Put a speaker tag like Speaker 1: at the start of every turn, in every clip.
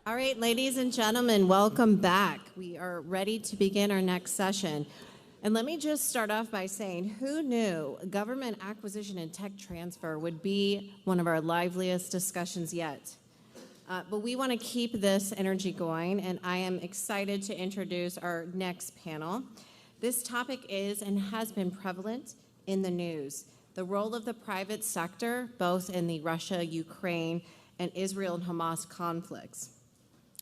Speaker 1: All right, ladies and gentlemen, welcome back. We are ready to begin our next session. And let me just start off by saying, who knew government acquisition and tech transfer would be one of our liveliest discussions yet? But we want to keep this energy going, and I am excited to introduce our next panel. This topic is and has been prevalent in the news: the role of the private sector, both in the Russia, Ukraine, and Israel and Hamas conflicts.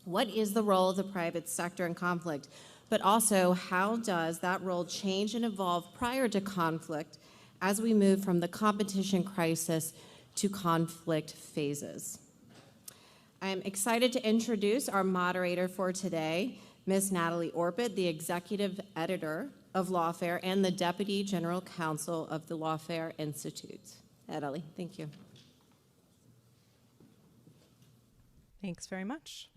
Speaker 1: What is the role of the private sector in conflict? But also, how does that role change and evolve prior to conflict as we move from the competition crisis to conflict phases? I am excited to introduce our moderator for today, Ms. Natalie Orpett, the executive editor of Lawfare and the Deputy General Counsel of the Lawfare Institute. Natalie, thank you.
Speaker 2: Thanks very much.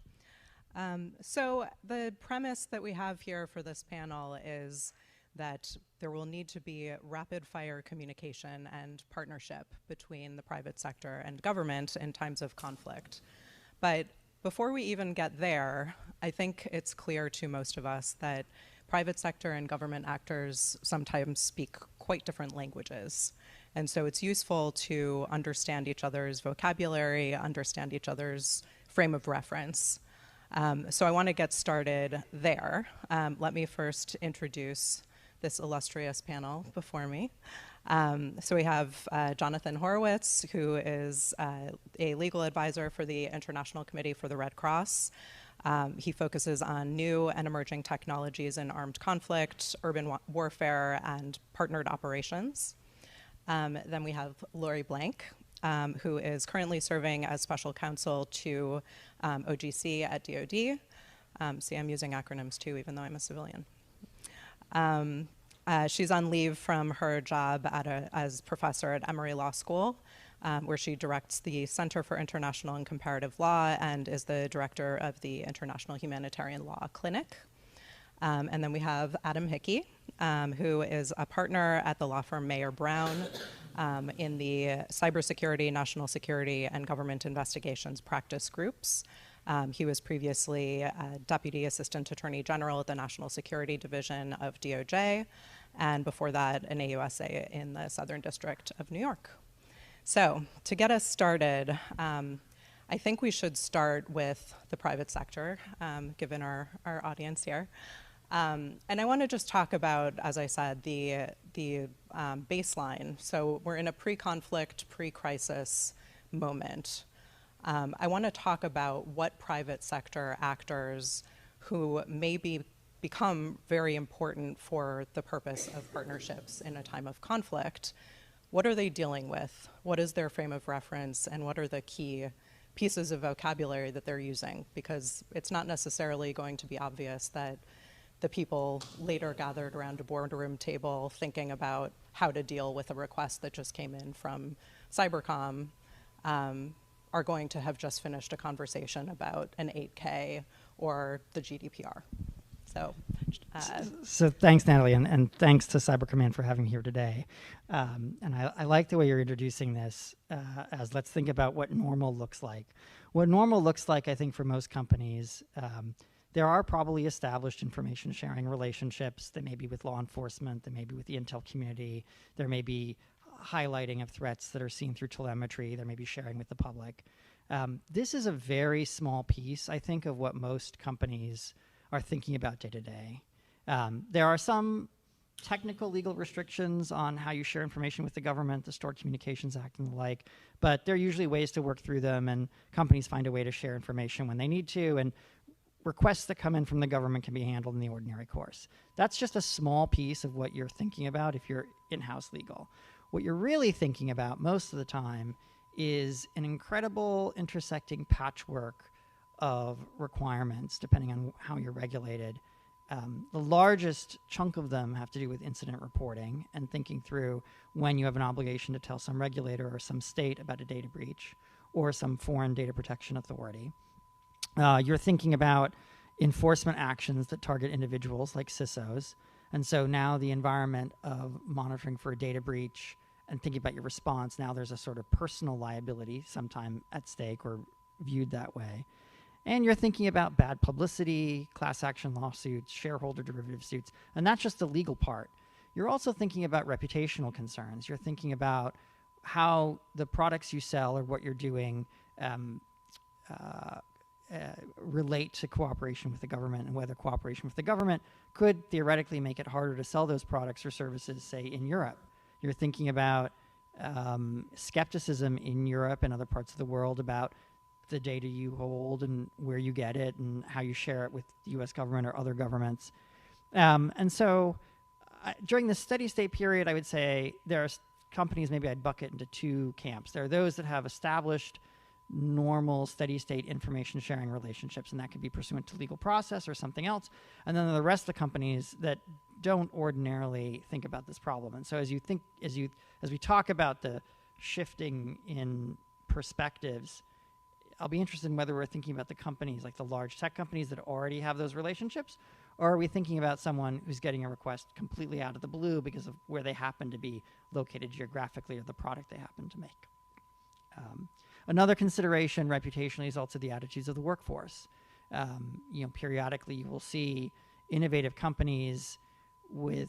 Speaker 2: So the premise that we have here for this panel is that there will need to be rapid fire communication and partnership between the private sector and government in times of conflict. But before we even get there, I think it's clear to most of us that private sector and government actors sometimes speak quite different languages. And so it's useful to understand each other's vocabulary, understand each other's frame of reference. So I want to get started there. Let me first introduce this illustrious panel before me. So we have Johnathan Horowitz, who is a legal advisor for the International Committee for the Red Cross. He focuses on new and emerging technologies in armed conflict, urban warfare, and partnered operations. Then we have Laurie Blank, who is currently serving as special counsel to OGC at DoD. See, I'm using acronyms too, even though I'm a civilian. She's on leave from her job as professor at Emory Law School, where she directs the Center for International and Comparative Law and is the director of the International Humanitarian Law Clinic. And then we have Adam Hickey, who is a partner at the law firm Mayer Brown in the Cybersecurity, National Security, and Government Investigations practice groups. He was previously Deputy Assistant Attorney General at the National Security Division of DOJ, and before that, an U.S.A. in the Southern District of New York. So, to get us started, I think we should start with the private sector, given our audience here. And I want to just talk about, as I said, the baseline. So we're in a pre-conflict, pre-crisis moment. I want to talk about what private sector actors who may become very important for the purpose of partnerships in a time of conflict. What are they dealing with? What is their frame of reference? And what are the key pieces of vocabulary that they're using? Because it's not necessarily going to be obvious that the people later gathered around a boardroom table thinking about how to deal with a request that just came in from Cybercom are going to have just finished a conversation about an 8K or the GDPR.
Speaker 3: So thanks, Natalie, and thanks to Cyber Command for having me here today. And I like the way you're introducing this as let's think about what normal looks like. What normal looks like, I think, for most companies, there are probably established information sharing relationships. They may be with law enforcement, they may be with the intel community, there may be highlighting of threats that are seen through telemetry, there may be sharing with the public. This is a very small piece, I think, of what most companies are thinking about day to day. There are some technical legal restrictions on how you share information with the government, the Stored Communications Act and the like, but there are usually ways to work through them, and companies find a way to share information when they need to, and requests that come in from the government can be handled in the ordinary course. That's just a small piece of what you're thinking about if you're in-house legal. What you're really thinking about most of the time is an incredible intersecting patchwork of requirements depending on how you're regulated. The largest chunk of them have to do with incident reporting and thinking through when you have an obligation to tell some regulator or some state about a data breach or some foreign data protection authority. You're thinking about enforcement actions that target individuals like CISOs. And so now the environment of monitoring for a data breach and thinking about your response, now there's a sort of personal liability sometime at stake or viewed that way. And you're thinking about bad publicity, class action lawsuits, shareholder derivative suits, and that's just the legal part. You're also thinking about reputational concerns. You're thinking about how the products you sell or what you're doing relate to cooperation with the government, and whether cooperation with the government could theoretically make it harder to sell those products or services, say, in Europe. You're thinking about skepticism in Europe and other parts of the world about the data you hold and where you get it and how you share it with the U.S. government or other governments. And so during the steady state period, I would say there are companies, maybe I'd bucket into two camps. There are those that have established normal steady state information sharing relationships, and that could be pursuant to legal process or something else. And then the rest of the companies that don't ordinarily think about this problem. And so as we talk about the shifting in perspectives, I'll be interested in whether we're thinking about the companies, like the large tech companies that already have those relationships, or are we thinking about someone who's getting a request completely out of the blue because of where they happen to be located geographically or the product they happen to make. Another consideration reputationally is also the attitudes of the workforce. Periodically you will see innovative companies with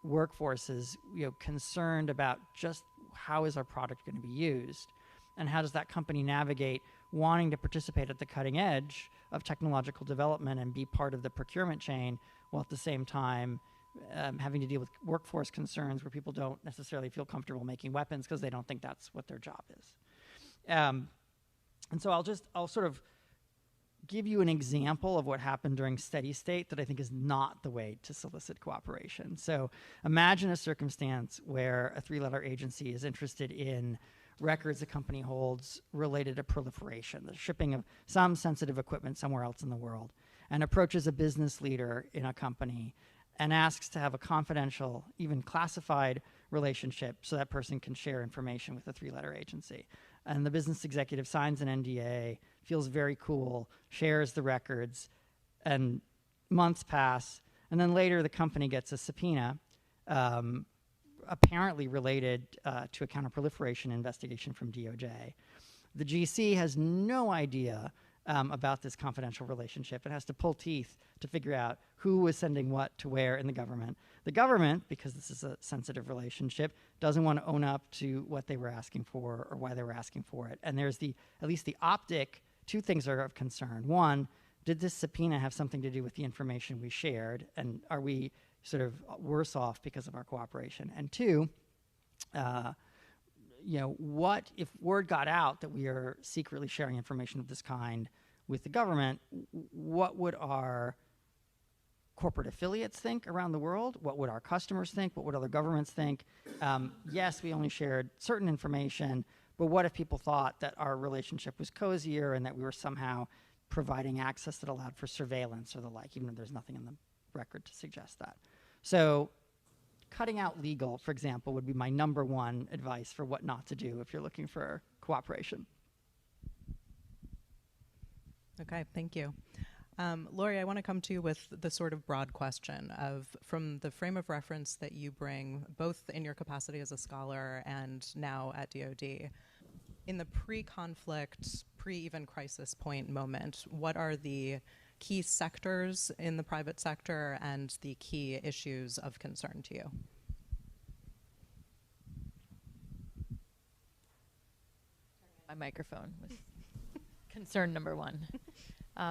Speaker 3: workforces, concerned about just how is our product going to be used, and how does that company navigate wanting to participate at the cutting edge of technological development and be part of the procurement chain, while at the same time having to deal with workforce concerns where people don't necessarily feel comfortable making weapons because they don't think that's what their job is. And so I'll sort of give you an example of what happened during steady state that I think is not the way to solicit cooperation. So imagine a circumstance where a three-letter agency is interested in records a company holds related to proliferation, the shipping of some sensitive equipment somewhere else in the world, and approaches a business leader in a company and asks to have a confidential, even classified relationship so that person can share information with the three-letter agency. And the business executive signs an NDA, feels very cool, shares the records, and months pass, and then later the company gets a subpoena apparently related to a counterproliferation investigation from DOJ. The GC has no idea about this confidential relationship and has to pull teeth to figure out who was sending what to where in the government. The government, because this is a sensitive relationship, doesn't want to own up to what they were asking for or why they were asking for it. And there's at least the optic, two things are of concern. One, did this subpoena have something to do with the information we shared? And are we sort of worse off because of our cooperation? And two, what if word got out that we are secretly sharing information of this kind with the government? What would our corporate affiliates think around the world? What would our customers think? What would other governments think? Yes, we only shared certain information, but what if people thought that our relationship was cozier and that we were somehow providing access that allowed for surveillance or the like, even though there's nothing in the record to suggest that? So cutting out legal, for example, would be my number one advice for what not to do if you're looking for cooperation.
Speaker 2: Okay, thank you. Laurie, I want to come to you with the sort of broad question of, from the frame of reference that you bring, both in your capacity as a scholar and now at DoD, in the pre-conflict, pre-even crisis point moment, what are the key sectors in the private sector and the key issues of concern to you?
Speaker 4: My microphone was concern number one.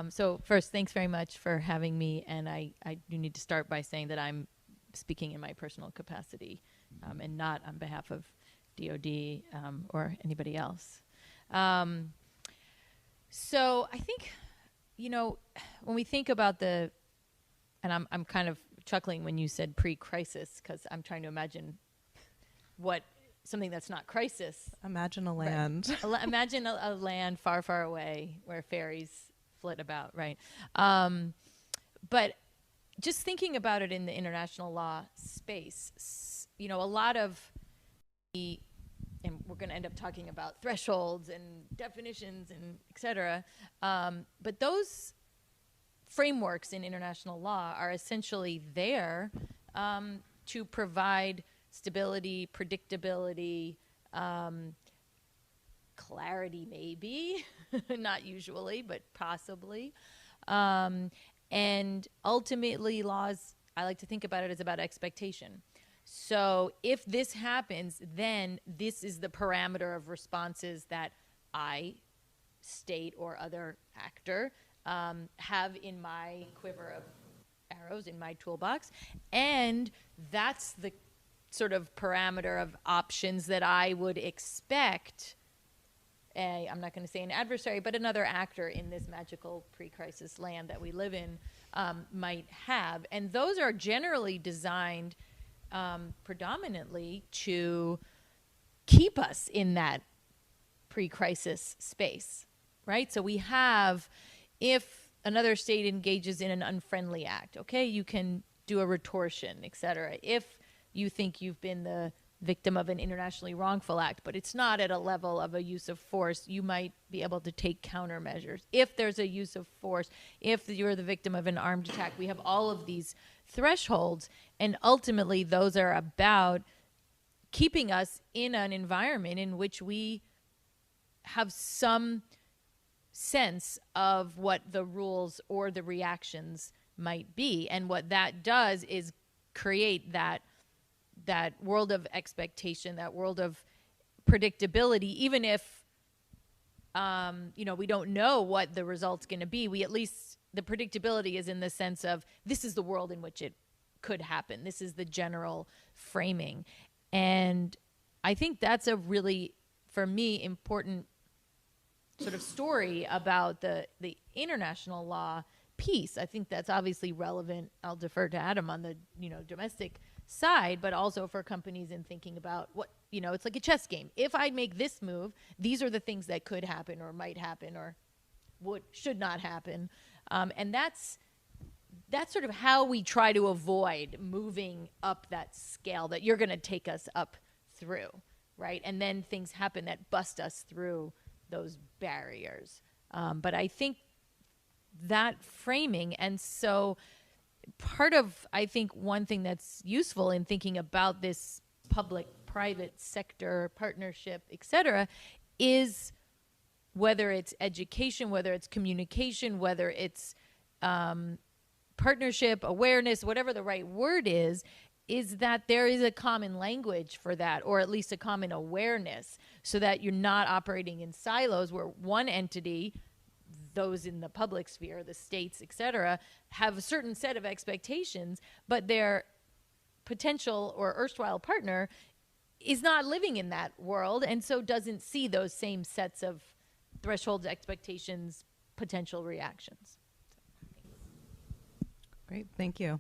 Speaker 4: So first, thanks very much for having me. And I do need to start by saying that I'm speaking in my personal capacity and not on behalf of DOD or anybody else. So I think, when we think about and I'm kind of chuckling when you said pre-crisis, because I'm trying to imagine something that's not crisis.
Speaker 2: Imagine a land.
Speaker 4: Right. Imagine a land far, far away where ferries flit about, right? But just thinking about it in the international law space, a lot of and we're going to end up talking about thresholds and definitions and et cetera, but those frameworks in international law are essentially there to provide stability, predictability, clarity, maybe, not usually, but possibly. And ultimately, laws, I like to think about it as about expectation. So if this happens, then this is the parameter of responses that I, state or other actor, have in my quiver of arrows, in my toolbox. And that's the sort of parameter of options that I would expect I'm not going to say an adversary, but another actor in this magical pre-crisis land that we live in might have. And those are generally designed predominantly to keep us in that pre-crisis space, right? So we have, if another state engages in an unfriendly act, okay, you can do a retortion, et cetera. If you think you've been the victim of an internationally wrongful act, but it's not at a level of a use of force, you might be able to take countermeasures. If there's a use of force, if you're the victim of an armed attack, we have all of these thresholds, and ultimately those are about keeping us in an environment in which we have some sense of what the rules or the reactions might be. And what that does is create that world of expectation, that world of predictability. Even if we don't know what the result's going to be, we at least, the predictability is in the sense of this is the world in which it could happen. This is the general framing. And I think that's a really, for me, important sort of story about the international law piece. I think that's obviously relevant. I'll defer to Adam on the domestic side, but also for companies in thinking about what, it's like a chess game. If I make this move, these are the things that could happen or might happen or should not happen. And that's sort of how we try to avoid moving up that scale that you're going to take us up through, right? And then things happen that bust us through those barriers. But I think that framing, and so part of, I think, one thing that's useful in thinking about this public-private sector partnership, et cetera, is whether it's education, whether it's communication, whether it's partnership, awareness, whatever the right word is that there is a common language for that, or at least a common awareness, so that you're not operating in silos where one entity, those in the public sphere, the states, et cetera, have a certain set of expectations, but their potential or erstwhile partner is not living in that world, and so doesn't see those same sets of thresholds, expectations, potential reactions.
Speaker 2: Great, thank you.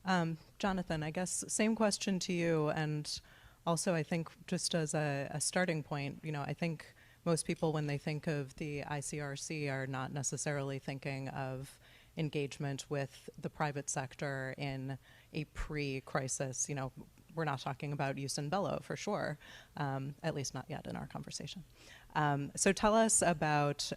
Speaker 2: Johnathan, I guess same question to you, and also I think just as a starting point, I think most people, when they think of the ICRC, are not necessarily thinking of engagement with the private sector in a pre-crisis. We're not talking about use in bello for sure, at least not yet in our conversation. So tell us about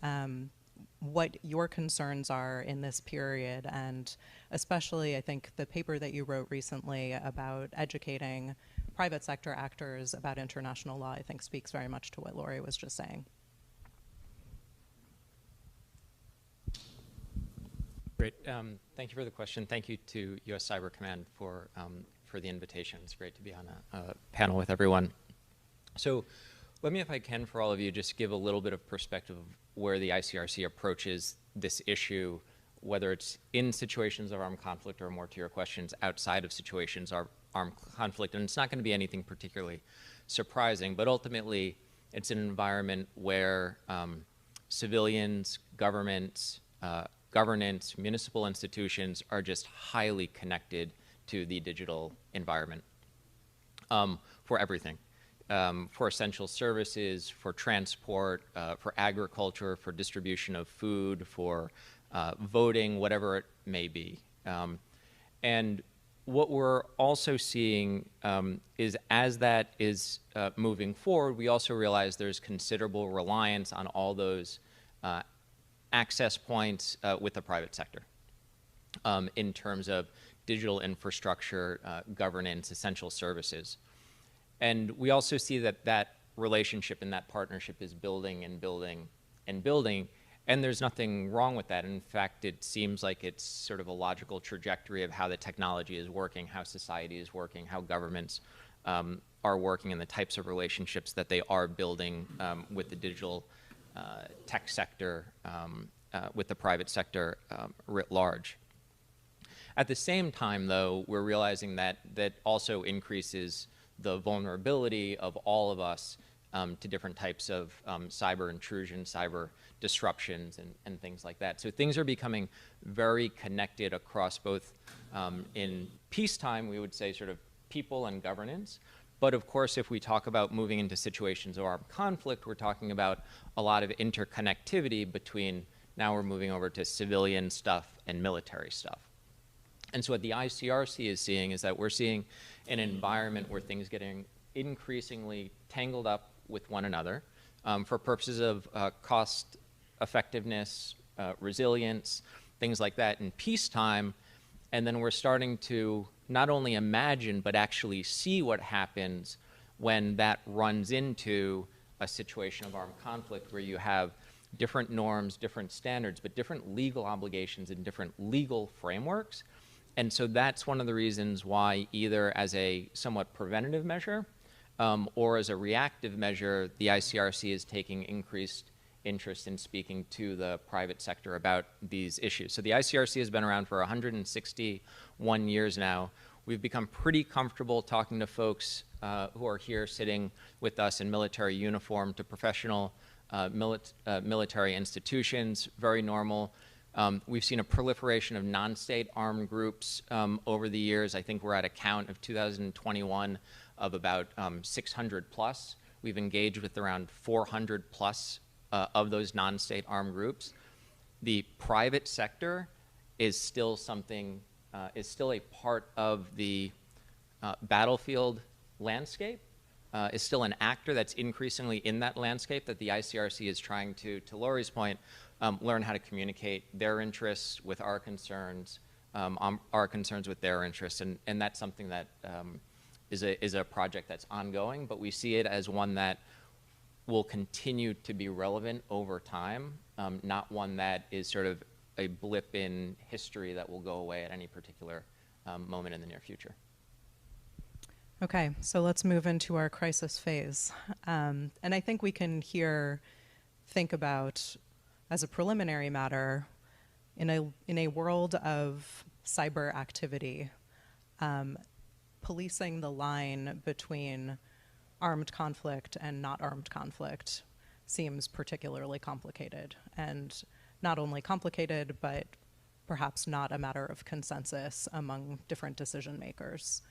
Speaker 2: what your concerns are in this period, and especially I think the paper that you wrote recently about educating private sector actors about international law, I think speaks very much to what Laurie was just saying.
Speaker 5: Great. Thank you for the question. Thank you to U.S. Cyber Command for the invitation. It's great to be on a panel with everyone. So let me, if I can, for all of you, just give a little bit of perspective of where the ICRC approaches this issue, whether it's in situations of armed conflict or, more to your questions, outside of situations of armed conflict. And it's not going to be anything particularly surprising, but ultimately it's an environment where civilians, governments, governance, municipal institutions are just highly connected to the digital environment for everything. For essential services, for transport, for agriculture, for distribution of food, for voting, whatever it may be. And what we're also seeing is, as that is moving forward, we also realize there's considerable reliance on all those access points with the private sector in terms of digital infrastructure, governance, essential services. And we also see that relationship and that partnership is building and building and building. And there's nothing wrong with that. In fact, it seems like it's sort of a logical trajectory of how the technology is working, how society is working, how governments are working, and the types of relationships that they are building with the digital tech sector, with the private sector writ large. At the same time, though, we're realizing that that also increases the vulnerability of all of us to different types of cyber intrusion, cyber disruptions, and things like that. So things are becoming very connected across both, in peacetime, we would say sort of people and governance. But of course, if we talk about moving into situations of armed conflict, we're talking about a lot of interconnectivity between, now we're moving over to civilian stuff and military stuff. And so what the ICRC is seeing is that we're seeing an environment where things getting increasingly tangled up with one another for purposes of cost effectiveness, resilience, things like that in peacetime. And then we're starting to not only imagine, but actually see what happens when that runs into a situation of armed conflict where you have different norms, different standards, but different legal obligations and different legal frameworks. And so that's one of the reasons why, either as a somewhat preventative measure or as a reactive measure, the ICRC is taking increased interest in speaking to the private sector about these issues. So the ICRC has been around for 161 years now. We've become pretty comfortable talking to folks who are here sitting with us in military uniform, to professional military institutions, very normal. We've seen a proliferation of non-state armed groups over the years. I think we're at a count of 2021 of about 600 plus. We've engaged with around 400 plus of those non-state armed groups. The private sector is still something, is still a part of the battlefield landscape, is still an actor that's increasingly in that landscape that the ICRC is trying to Laurie's point, learn how to communicate their interests with our concerns with their interests, and that's something that is a project that's ongoing, but we see it as one that will continue to be relevant over time, not one that is sort of a blip in history that will go away at any particular moment in the near future.
Speaker 2: Okay, so let's move into our crisis phase. And I think we can here think about, as a preliminary matter, in a world of cyber activity, policing the line between armed conflict and not armed conflict seems particularly complicated, and not only complicated, but perhaps not a matter of consensus among different decision makers.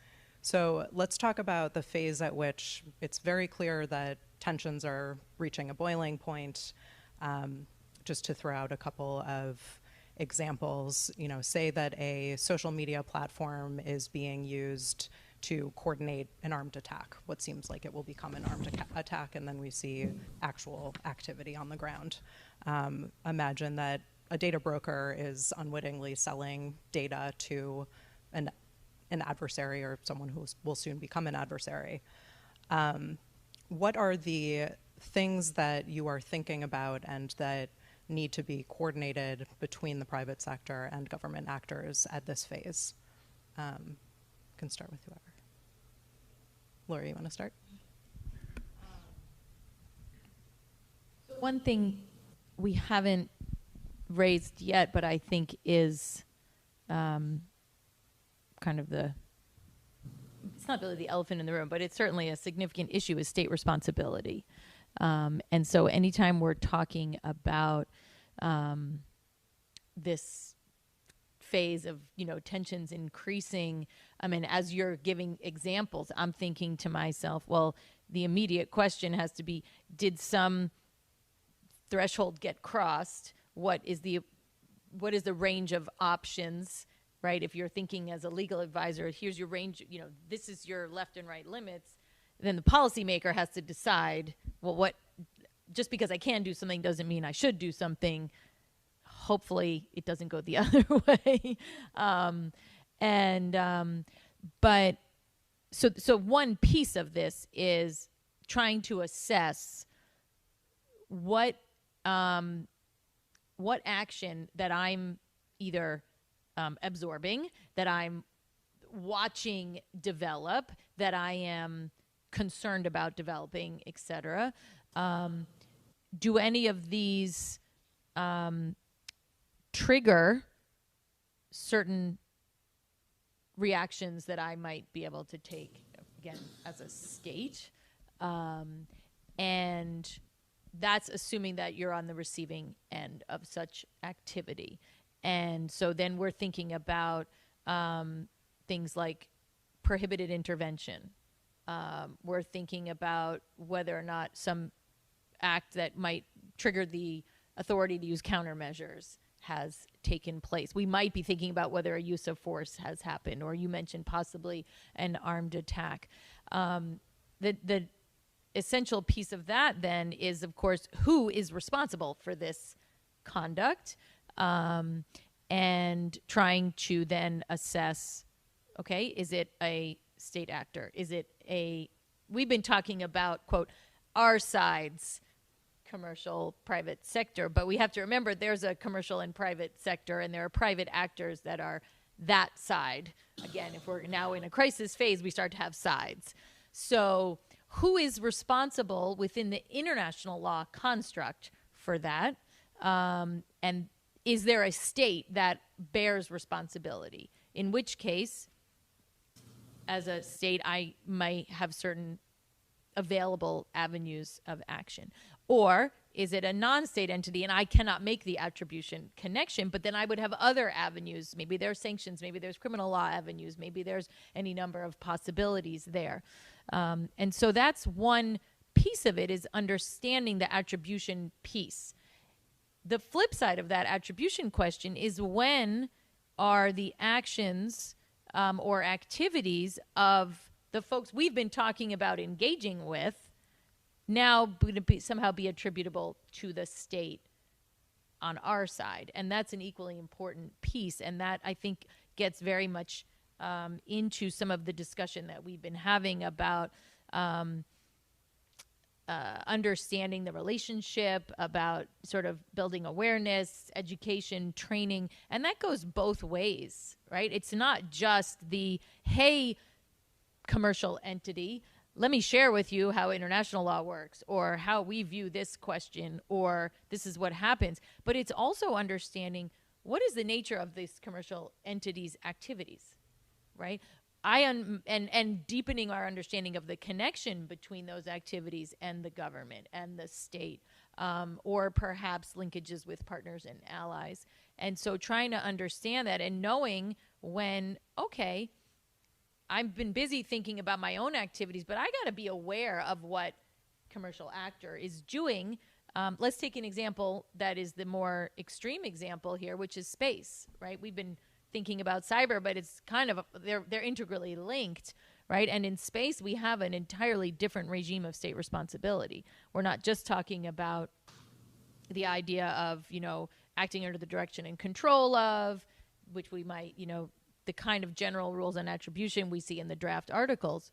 Speaker 2: So let's talk about the phase at which it's very clear that tensions are reaching a boiling point. Just to throw out a couple of examples, say that a social media platform is being used to coordinate an armed attack, what seems like it will become an armed attack, and then we see actual activity on the ground. Imagine that a data broker is unwittingly selling data to an adversary or someone who will soon become an adversary. What are the things that you are thinking about and that need to be coordinated between the private sector and government actors at this phase? Can start with whoever. Laurie, you want to start?
Speaker 4: One thing we haven't raised yet, but I think is kind of it's not really the elephant in the room, but it's certainly a significant issue, is state responsibility. And so anytime we're talking about this phase of, tensions increasing, as you're giving examples, I'm thinking to myself, well, the immediate question has to be, did some threshold get crossed? What is the range of options, right? If you're thinking as a legal advisor, here's your range, this is your left and right limits, then the policymaker has to decide, well, just because I can do something doesn't mean I should do something. Hopefully it doesn't go the other way. But so one piece of this is trying to assess what action that I'm either absorbing, that I'm watching develop, that I am concerned about developing, etc. Do any of these trigger certain reactions that I might be able to take, again, as a state? And that's assuming that you're on the receiving end of such activity. And so then we're thinking about things like prohibited intervention. We're thinking about whether or not some act that might trigger the authority to use countermeasures has taken place. We might be thinking about whether a use of force has happened, or you mentioned possibly an armed attack. The essential piece of that then is, of course, who is responsible for this conduct, and trying to then assess, okay, is it a state actor? Is it we've been talking about, quote, our side's commercial private sector, but we have to remember there's a commercial and private sector, and there are private actors that are that side. Again, if we're now in a crisis phase, we start to have sides. So who is responsible within the international law construct for that? And is there a state that bears responsibility? In which case, as a state, I might have certain available avenues of action. Or is it a non-state entity and I cannot make the attribution connection, but then I would have other avenues. Maybe there's sanctions, maybe there's criminal law avenues, maybe there's any number of possibilities there. And so that's one piece of it, is understanding the attribution piece. The flip side of that attribution question is, when are the actions or activities of the folks we've been talking about engaging with now going to somehow be attributable to the state on our side? And that's an equally important piece. And that, I think, gets very much into some of the discussion that we've been having about understanding the relationship, about sort of building awareness, education, training. And that goes both ways, right? It's not just the, hey, commercial entity, let me share with you how international law works, or how we view this question, or this is what happens. But it's also understanding what is the nature of this commercial entity's activities, right? And deepening our understanding of the connection between those activities and the government and the state, or perhaps linkages with partners and allies. And so trying to understand that, and knowing when, okay, I've been busy thinking about my own activities, but I got to be aware of what commercial actor is doing. Let's take an example that is the more extreme example here, which is space, right? We've been thinking about cyber, but it's kind of, they're integrally linked, right? And in space, we have an entirely different regime of state responsibility. We're not just talking about the idea of, acting under the direction and control of, which we might, the kind of general rules on attribution we see in the draft articles.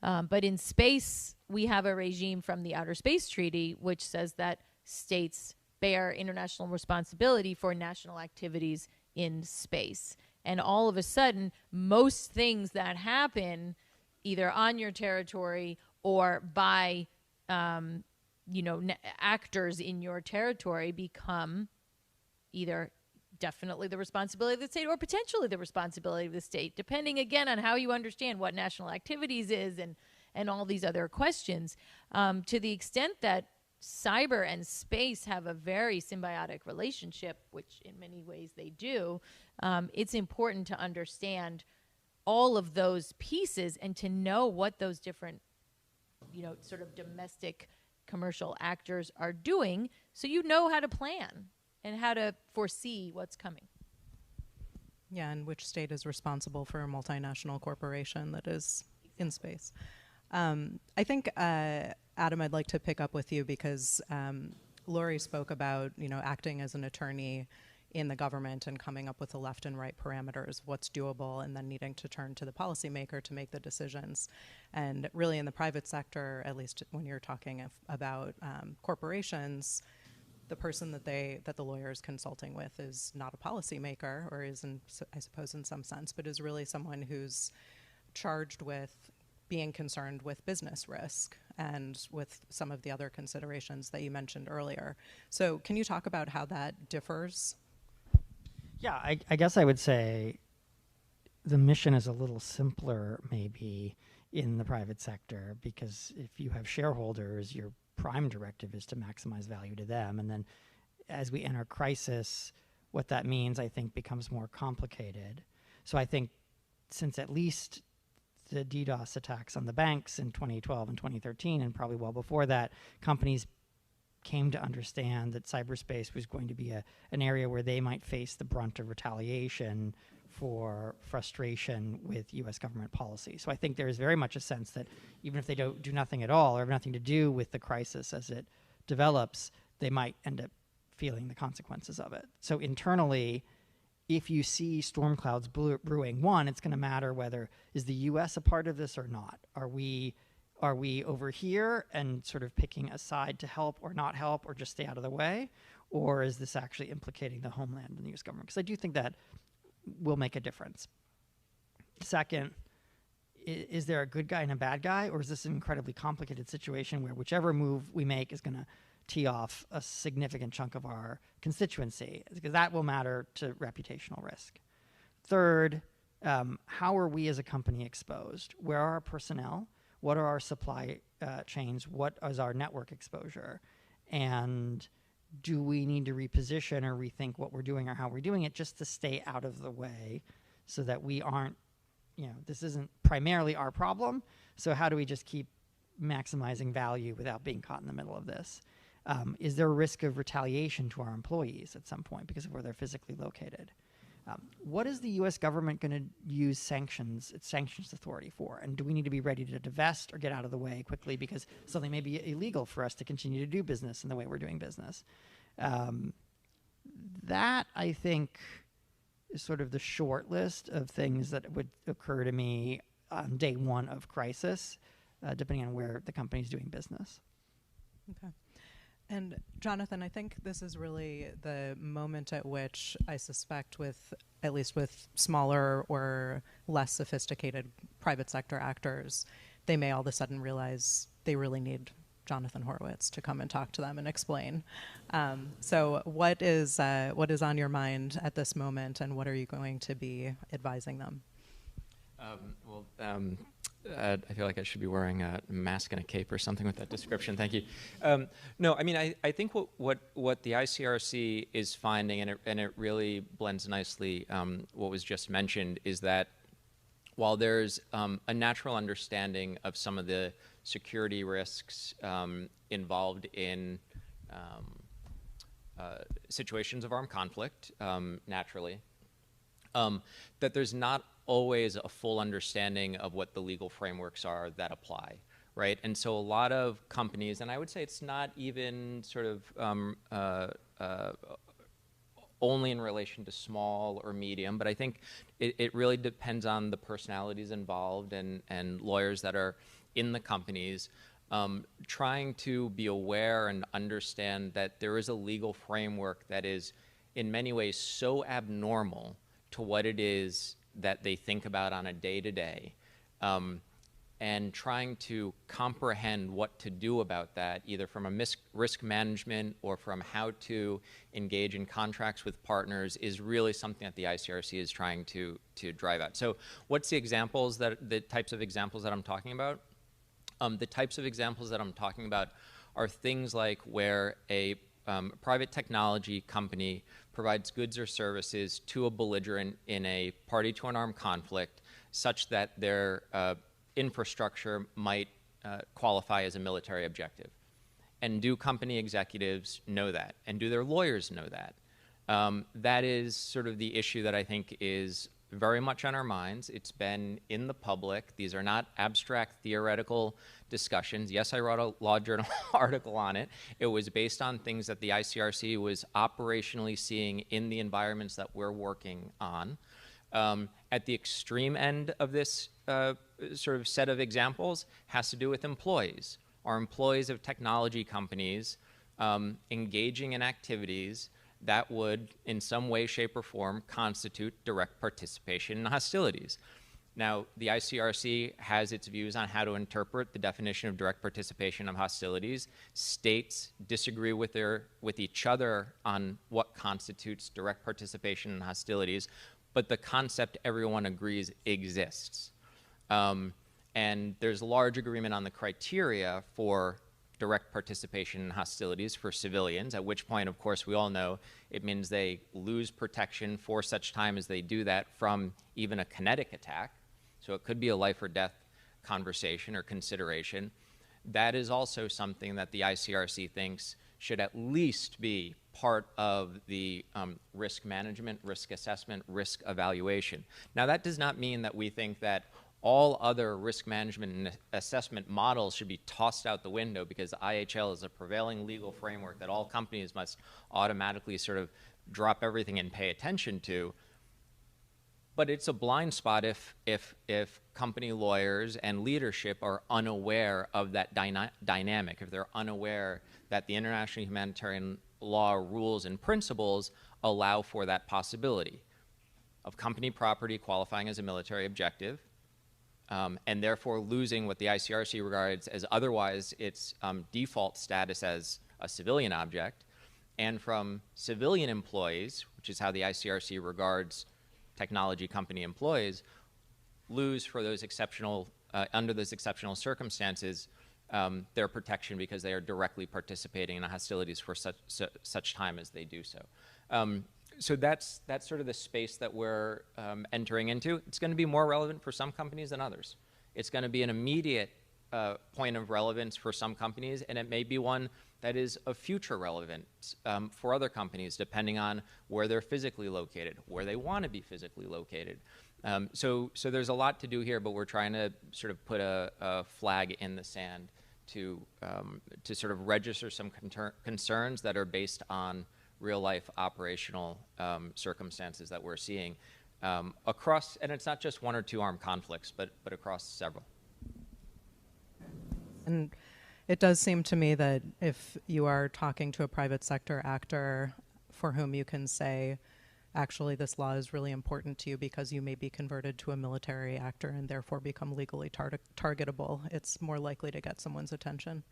Speaker 4: But in space, we have a regime from the Outer Space Treaty, which says that states bear international responsibility for national activities in space. And all of a sudden, most things that happen either on your territory or by, actors in your territory become either definitely the responsibility of the state or potentially the responsibility of the state, depending, again, on how you understand what national activities is and all these other questions. To the extent that cyber and space have a very symbiotic relationship, which in many ways they do, it's important to understand all of those pieces and to know what those different, sort of domestic commercial actors are doing, so you know how to plan and how to foresee what's coming.
Speaker 2: Yeah, and which state is responsible for a multinational corporation that is in space. I think, Adam, I'd like to pick up with you because Laurie spoke about, acting as an attorney in the government and coming up with the left and right parameters, what's doable, and then needing to turn to the policymaker to make the decisions. And really in the private sector, at least when you're talking about corporations, the person that the lawyer is consulting with is not a policymaker, or is, I suppose in some sense, but is really someone who's charged with being concerned with business risk and with some of the other considerations that you mentioned earlier. So can you talk about how that differs?
Speaker 3: Yeah, I guess I would say the mission is a little simpler maybe in the private sector, because if you have shareholders, your prime directive is to maximize value to them. And then as we enter crisis, what that means, I think, becomes more complicated. So I think since at least the DDoS attacks on the banks in 2012 and 2013, and probably well before that, companies came to understand that cyberspace was going to be an area where they might face the brunt of retaliation for frustration with U.S. government policy. So I think there is very much a sense that even if they don't do nothing at all or have nothing to do with the crisis as it develops, they might end up feeling the consequences of it. So internally, if you see storm clouds brewing, one, it's going to matter whether is the U.S. a part of this or not. Are we over here and sort of picking a side to help or not help or just stay out of the way? Or is this actually implicating the homeland and the U.S. government? Because I do think that will make a difference. Second, is there a good guy and a bad guy? Or is this an incredibly complicated situation where whichever move we make is going to tee off a significant chunk of our constituency? Because that will matter to reputational risk. Third, how are we as a company exposed? Where are our personnel? What are our supply chains? What is our network exposure? And do we need to reposition or rethink what we're doing or how we're doing it just to stay out of the way so that we aren't, this isn't primarily our problem. So how do we just keep maximizing value without being caught in the middle of this? Is there a risk of retaliation to our employees at some point because of where they're physically located? What is the U.S. government going to use its sanctions authority for? And do we need to be ready to divest or get out of the way quickly because something may be illegal for us to continue to do business in the way we're doing business? That, I think, is sort of the short list of things that would occur to me on day one of crisis, depending on where the company's doing business.
Speaker 2: Okay. And Johnathan, I think this is really the moment at which I suspect at least with smaller or less sophisticated private sector actors, they may all of a sudden realize they really need Johnathan Horowitz to come and talk to them and explain. So what is on your mind at this moment, and what are you going to be advising them?
Speaker 5: I feel like I should be wearing a mask and a cape or something with that description. Thank you. No, I mean, I think what the ICRC is finding, and it really blends nicely what was just mentioned, is that while there's a natural understanding of some of the security risks involved in situations of armed conflict, naturally, that there's not always a full understanding of what the legal frameworks are that apply, right? And so a lot of companies, and I would say it's not even sort of only in relation to small or medium, but I think it really depends on the personalities involved and lawyers that are in the companies, trying to be aware and understand that there is a legal framework that is in many ways so abnormal to what it is that they think about on a day-to-day, and trying to comprehend what to do about that, either from a risk management or from how to engage in contracts with partners, is really something that the ICRC is trying to drive at. So what's the types of examples that I'm talking about? The types of examples that I'm talking about are things like where a private technology company provides goods or services to a belligerent in a party to an armed conflict such that their infrastructure might qualify as a military objective. And do company executives know that? And do their lawyers know that? That is sort of the issue that I think is very much on our minds. It's been in the public. These are not abstract theoretical discussions. Yes, I wrote a law journal article on it. It was based on things that the ICRC was operationally seeing in the environments that we're working on. At the extreme end of this sort of set of examples has to do with employees. Are employees of technology companies engaging in activities that would, in some way, shape, or form, constitute direct participation in hostilities? Now, the ICRC has its views on how to interpret the definition of direct participation of hostilities. States disagree with each other on what constitutes direct participation in hostilities, but the concept everyone agrees exists. And there's large agreement on the criteria for direct participation in hostilities for civilians, at which point, of course, we all know it means they lose protection for such time as they do that from even a kinetic attack. So it could be a life or death conversation or consideration. That is also something that the ICRC thinks should at least be part of the risk management, risk assessment, risk evaluation. Now, that does not mean that we think that all other risk management and assessment models should be tossed out the window because IHL is a prevailing legal framework that all companies must automatically sort of drop everything and pay attention to. But it's a blind spot if company lawyers and leadership are unaware of that dynamic, if they're unaware that the international humanitarian law rules and principles allow for that possibility of company property qualifying as a military objective, and therefore losing what the ICRC regards as otherwise its default status as a civilian object, and from civilian employees, which is how the ICRC regards technology company employees, lose for those exceptional, under those exceptional circumstances, their protection because they are directly participating in hostilities for such time as they do so. So that's sort of the space that we're entering into. It's going to be more relevant for some companies than others. It's going to be an immediate point of relevance for some companies, and it may be one that is of future relevance for other companies, depending on where they're physically located, where they want to be physically located. So there's a lot to do here, but we're trying to sort of put a flag in the sand to sort of register some concerns that are based on real-life operational circumstances that we're seeing across, and it's not just one or two armed conflicts, but across several.
Speaker 2: And it does seem to me that if you are talking to a private sector actor for whom you can say, actually, this law is really important to you because you may be converted to a military actor and therefore become legally targetable, it's more likely to get someone's attention.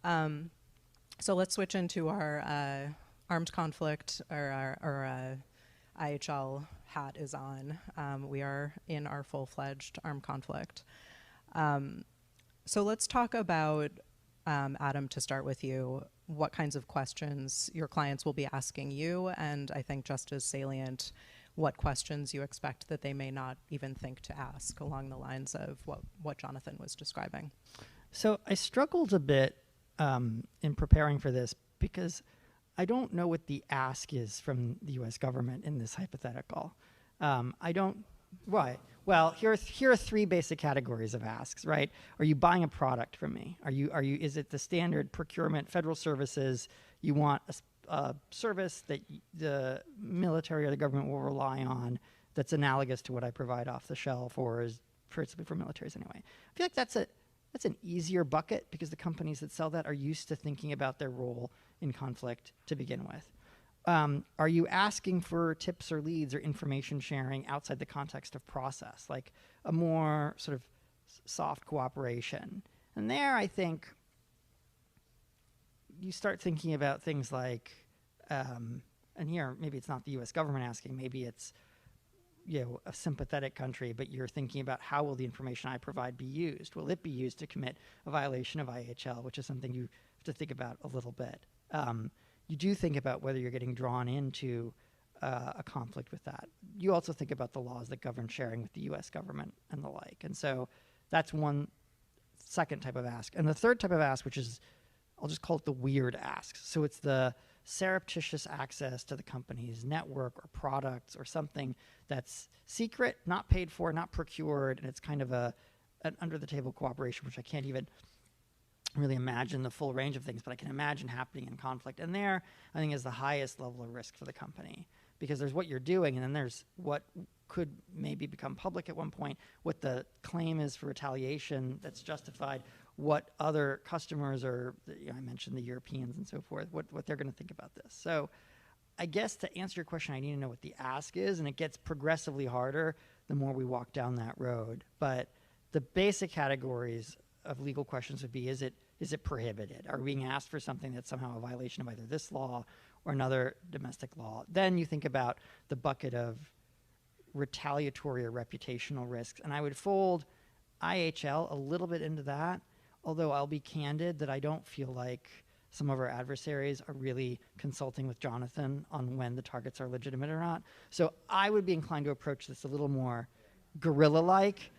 Speaker 2: So let's switch into our armed conflict, or our IHL hat is on. We are in our full-fledged armed conflict. So let's talk about, Adam, to start with you, what kinds of questions your clients will be asking you, and I think just as salient, what questions you expect that they may not even think to ask, along the lines of what Johnathan was describing.
Speaker 3: So I struggled a bit in preparing for this because I don't know what the ask is from the U.S. government in this hypothetical. Right. Well, here are three basic categories of asks, right? Are you buying a product from me? Is it the standard procurement, federal services? You want a service that the military or the government will rely on that's analogous to what I provide off the shelf, or is principally for militaries anyway. I feel like that's an easier bucket because the companies that sell that are used to thinking about their role in conflict to begin with. Are you asking for tips or leads or information sharing outside the context of process, like a more sort of soft cooperation? And there, I think, you start thinking about things like, and here, maybe it's not the U.S. government asking, maybe it's a sympathetic country, but you're thinking about how will the information I provide be used? Will it be used to commit a violation of IHL, which is something you have to think about a little bit. You do think about whether you're getting drawn into a conflict with that. You also think about the laws that govern sharing with the U.S. government and the like. And so that's one second type of ask. And the third type of ask, which is, I'll just call it the weird asks. So it's the surreptitious access to the company's network or products or something that's secret, not paid for, not procured, and it's kind of an under-the-table cooperation, which I can't even really imagine the full range of things, but I can imagine happening in conflict. And there, I think, is the highest level of risk for the company, because there's what you're doing, and then there's what could maybe become public at one point, what the claim is for retaliation that's justified, what other customers are, I mentioned the Europeans and so forth, what they're going to think about this. So I guess to answer your question, I need to know what the ask is, and it gets progressively harder the more we walk down that road. But the basic categories of legal questions would be, is it prohibited? Are we being asked for something that's somehow a violation of either this law or another domestic law? Then you think about the bucket of retaliatory or reputational risks. And I would fold IHL a little bit into that, although I'll be candid that I don't feel like some of our adversaries are really consulting with Johnathan on when the targets are legitimate or not. So I would be inclined to approach this a little more guerrilla-like.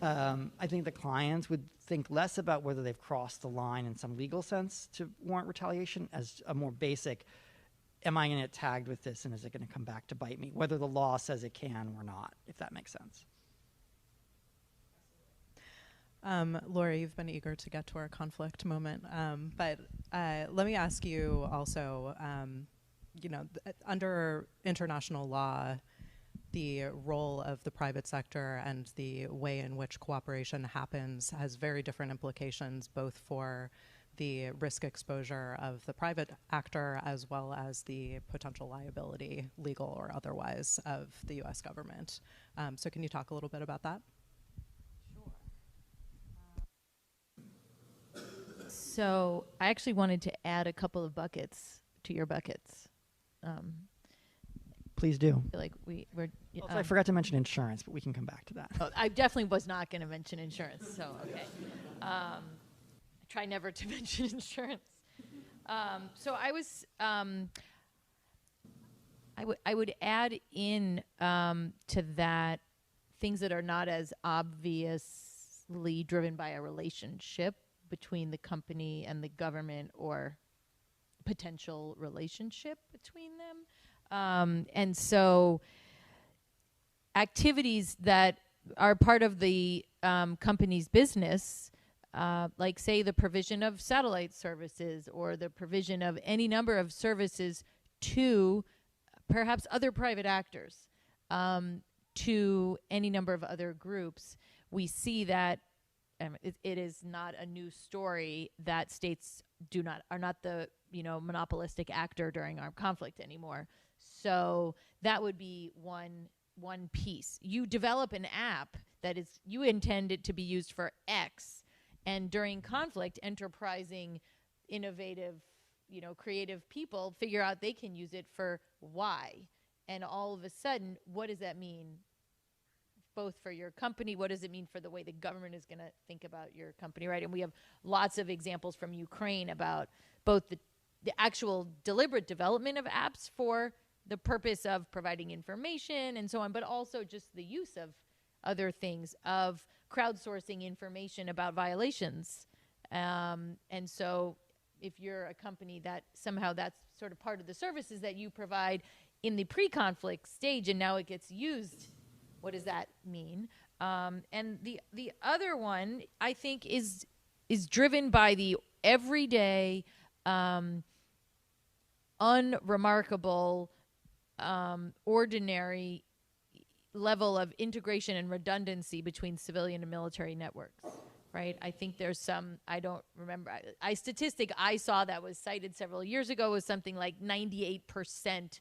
Speaker 3: I think the clients would think less about whether they've crossed the line in some legal sense to warrant retaliation as a more basic, am I going to get tagged with this and is it going to come back to bite me, whether the law says it can or not, if that makes sense.
Speaker 2: Laurie, you've been eager to get to our conflict moment, but let me ask you also, under international law, the role of the private sector and the way in which cooperation happens has very different implications, both for the risk exposure of the private actor as well as the potential liability, legal or otherwise, of the U.S. government. So can you talk a little bit about that?
Speaker 4: So I actually wanted to add a couple of buckets to your buckets.
Speaker 3: Please do.
Speaker 4: I feel like we're.
Speaker 3: Also, I forgot to mention insurance, but we can come back to that.
Speaker 4: Oh, I definitely was not going to mention insurance. So okay, I try never to mention insurance. So I was. I would add in to that things that are not as obviously driven by a relationship between the company and the government or potential relationship between them. And so activities that are part of the company's business, like say the provision of satellite services or the provision of any number of services to perhaps other private actors, to any number of other groups, we see that it is not a new story that states are not the monopolistic actor during armed conflict anymore. So that would be one piece. You develop an app that is you intend it to be used for X, and during conflict, enterprising, innovative, creative people figure out they can use it for Y, and all of a sudden, what does that mean? Both for your company, what does it mean for the way the government is going to think about your company, right? And we have lots of examples from Ukraine about both the actual deliberate development of apps for the purpose of providing information and so on, but also just the use of other things, of crowdsourcing information about violations. And so if you're a company that somehow that's sort of part of the services that you provide in the pre-conflict stage and now it gets used, what does that mean? And the other one, I think, is driven by the everyday, unremarkable, ordinary level of integration and redundancy between civilian and military networks, right? I think there's some, I don't remember, a statistic I saw that was cited several years ago was something like 98%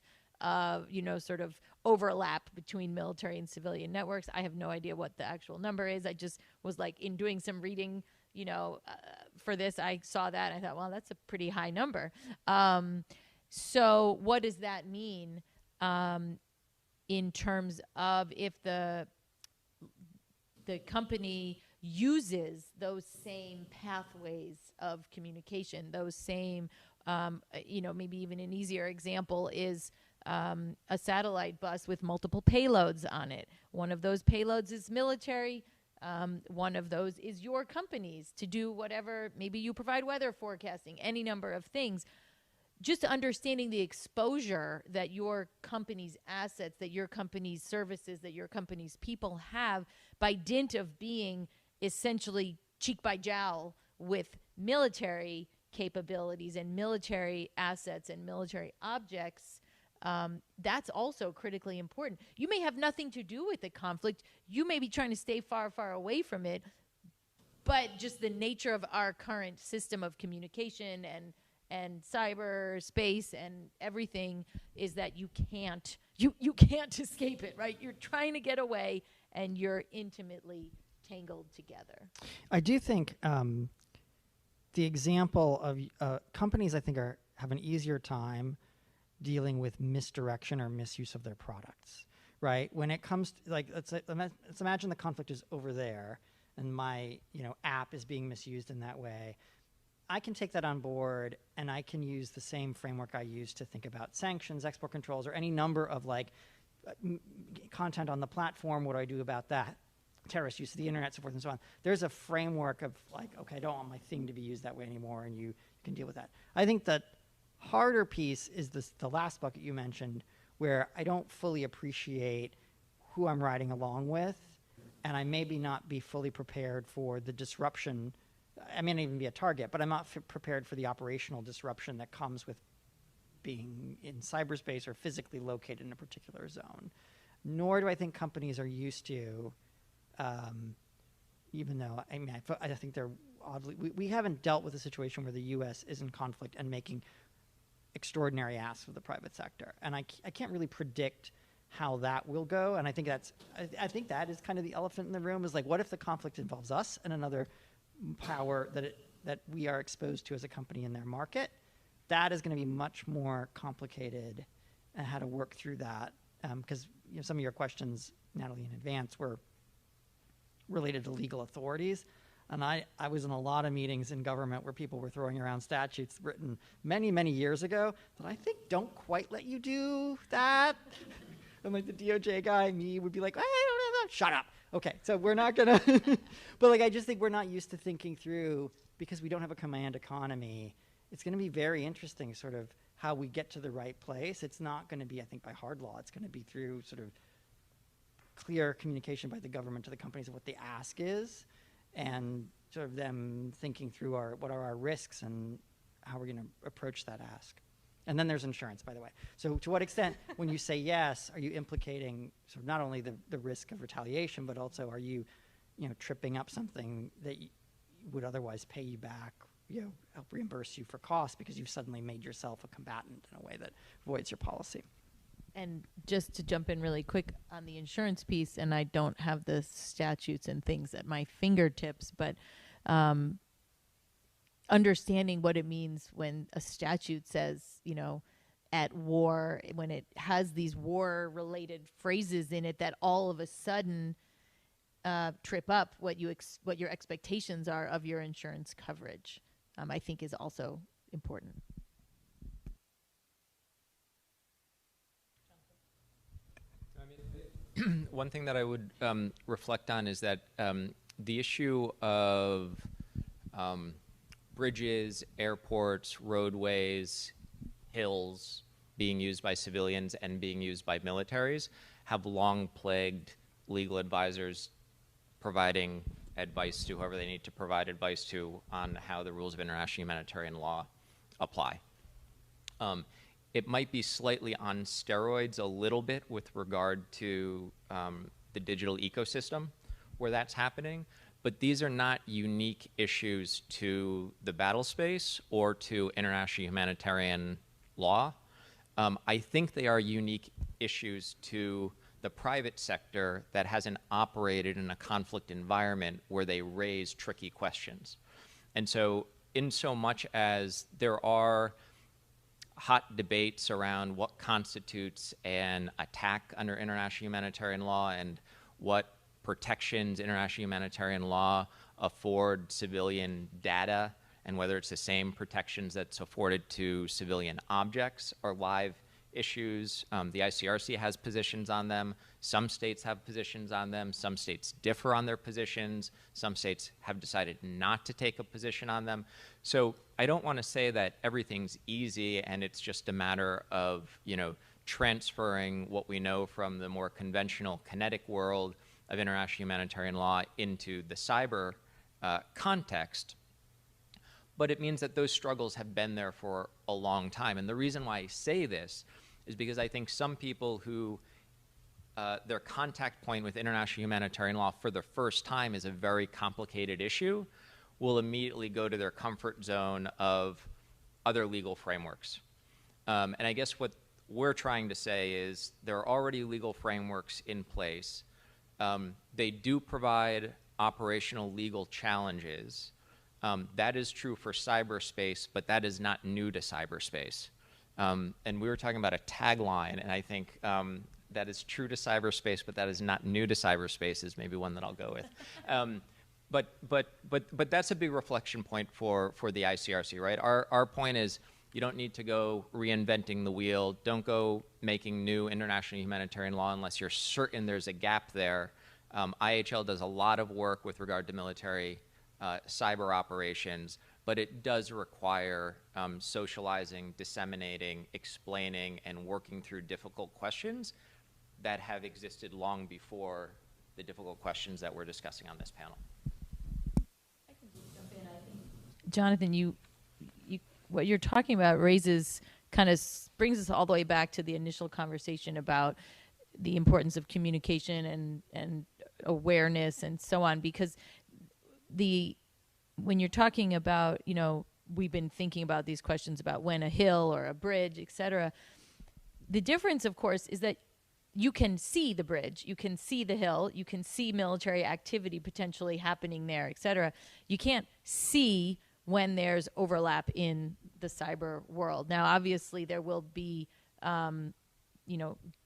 Speaker 4: sort of overlap between military and civilian networks. I have no idea what the actual number is. I just was like, in doing some reading, for this, I saw that and I thought, well, that's a pretty high number. So what does that mean in terms of if the company uses those same pathways of communication, those same, maybe even an easier example is a satellite bus with multiple payloads on it. One of those payloads is military. One of those is your company's to do whatever. Maybe you provide weather forecasting, any number of things. just understanding the exposure that your company's assets, that your company's services, that your company's people have by dint of being essentially cheek by jowl with military capabilities and military assets and military objects, that's also critically important. You may have nothing to do with the conflict. You may be trying to stay far, far away from it, but just the nature of our current system of communication and cyberspace and everything is that you can't escape it, right? You're trying to get away and you're intimately tangled together.
Speaker 3: I do think the example of companies, I think, have an easier time dealing with misdirection or misuse of their products, right? When it comes to, like, let's imagine the conflict is over there and my app is being misused in that way. I can take that on board and I can use the same framework I use to think about sanctions, export controls, or any number of content on the platform. What do I do about that? Terrorist use of the internet, so forth and so on. There's a framework of okay, I don't want my thing to be used that way anymore, and you can deal with that. I think the harder piece is the last bucket you mentioned, where I don't fully appreciate who I'm riding along with, and I maybe not be fully prepared for the disruption. I may not even be a target, but I'm not prepared for the operational disruption that comes with being in cyberspace or physically located in a particular zone. Nor do I think companies are used to, even though, I think they're oddly, we haven't dealt with a situation where the U.S. is in conflict and making extraordinary asks of the private sector. And I can't really predict how that will go. And I think that is kind of the elephant in the room, is like, what if the conflict involves us and another power that we are exposed to as a company in their market? That is going to be much more complicated, and how to work through that. Because some of your questions, Natalie, in advance were related to legal authorities. And I was in a lot of meetings in government where people were throwing around statutes written many, many years ago that I think don't quite let you do that. And like the DOJ guy, me, would be like, hey, shut up. Okay, so we're not going to, but I just think we're not used to thinking through, because we don't have a command economy. It's going to be very interesting sort of how we get to the right place. It's not going to be, I think, by hard law. It's going to be through sort of clear communication by the government to the companies of what the ask is, and sort of them thinking through what are our risks and how we're going to approach that ask. And then there's insurance, by the way. So to what extent, when you say yes, are you implicating sort of not only the risk of retaliation, but also are you, tripping up something that would otherwise pay you back, help reimburse you for costs because you've suddenly made yourself a combatant in a way that voids your policy.
Speaker 4: And just to jump in really quick on the insurance piece, and I don't have the statutes and things at my fingertips, but understanding what it means when a statute says, at war, when it has these war-related phrases in it that all of a sudden trip up what your expectations are of your insurance coverage, I think is also important.
Speaker 5: One thing that I would reflect on is that the issue of bridges, airports, roadways, hills being used by civilians and being used by militaries have long plagued legal advisors providing advice to whoever they need to provide advice to on how the rules of international humanitarian law apply. It might be slightly on steroids a little bit with regard to the digital ecosystem where that's happening, but these are not unique issues to the battle space or to international humanitarian law. I think they are unique issues to the private sector that hasn't operated in a conflict environment where they raise tricky questions. And so in so much as there are hot debates around what constitutes an attack under international humanitarian law and what protections international humanitarian law afford civilian data, and whether it's the same protections that's afforded to civilian objects or live issues. The ICRC has positions on them. Some states have positions on them. Some states differ on their positions. Some states have decided not to take a position on them. So I don't want to say that everything's easy and it's just a matter of, transferring what we know from the more conventional kinetic world of international humanitarian law into the cyber context. But it means that those struggles have been there for a long time. And the reason why I say this is because I think some people who their contact point with international humanitarian law for the first time is a very complicated issue will immediately go to their comfort zone of other legal frameworks. And I guess what we're trying to say is there are already legal frameworks in place. They do provide operational legal challenges. That is true for cyberspace, but that is not new to cyberspace. And we were talking about a tagline, and I think that is true to cyberspace, but that is not new to cyberspace is maybe one that I'll go with. But that's a big reflection point for the ICRC, right? Our point is you don't need to go reinventing the wheel. Don't go making new international humanitarian law unless you're certain there's a gap there. IHL does a lot of work with regard to military cyber operations, but it does require socializing, disseminating, explaining, and working through difficult questions that have existed long before the difficult questions that we're discussing on this panel.
Speaker 4: I can just jump in. I think, Johnathan, you what you're talking about raises brings us all the way back to the initial conversation about the importance of communication and awareness and so on, because when you're talking about, we've been thinking about these questions about when a hill or a bridge, et cetera. The difference, of course, is that you can see the bridge, you can see the hill, you can see military activity potentially happening there, et cetera. You can't see when there's overlap in the cyber world. Now, obviously, there will be,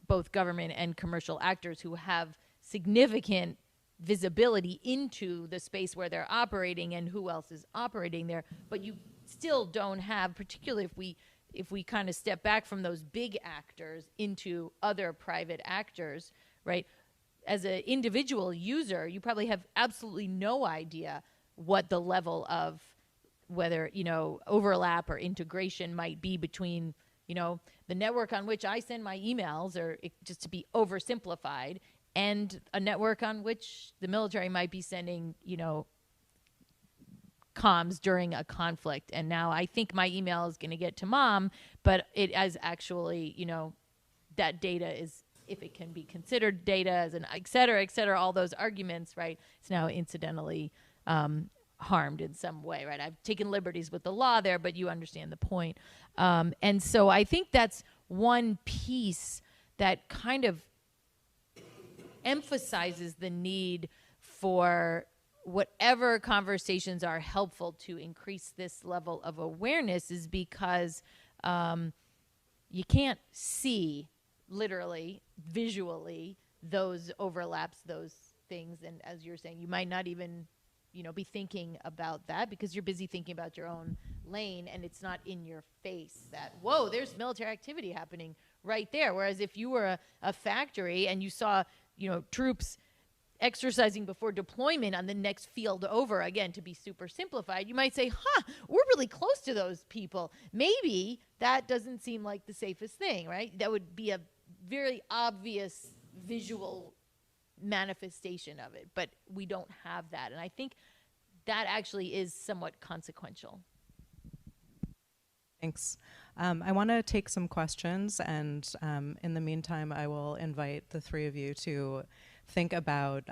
Speaker 4: both government and commercial actors who have significant visibility into the space where they're operating and who else is operating there. But you still don't have, particularly if we kind of step back from those big actors into other private actors, right? As an individual user, you probably have absolutely no idea what the level of whether, overlap or integration might be between, the network on which I send my emails, or just to be oversimplified, and a network on which the military might be sending, comms during a conflict. And now I think my email is going to get to mom, but it is actually, that data is, if it can be considered data as an et cetera, all those arguments, right? It's now incidentally harmed in some way, right? I've taken liberties with the law there, but you understand the point. And so I think that's one piece that kind of emphasizes the need for whatever conversations are helpful to increase this level of awareness, is because you can't see literally, visually, those overlaps, those things. And as you're saying, you might not even be thinking about that because you're busy thinking about your own lane, and it's not in your face that, whoa, there's military activity happening right there. Whereas if you were a factory and you saw, troops exercising before deployment on the next field over, again, to be super simplified, you might say, we're really close to those people. Maybe that doesn't seem like the safest thing, right? That would be a very obvious visual manifestation of it, but we don't have that. And I think that actually is somewhat consequential.
Speaker 2: Thanks. I want to take some questions, and in the meantime, I will invite the three of you to think about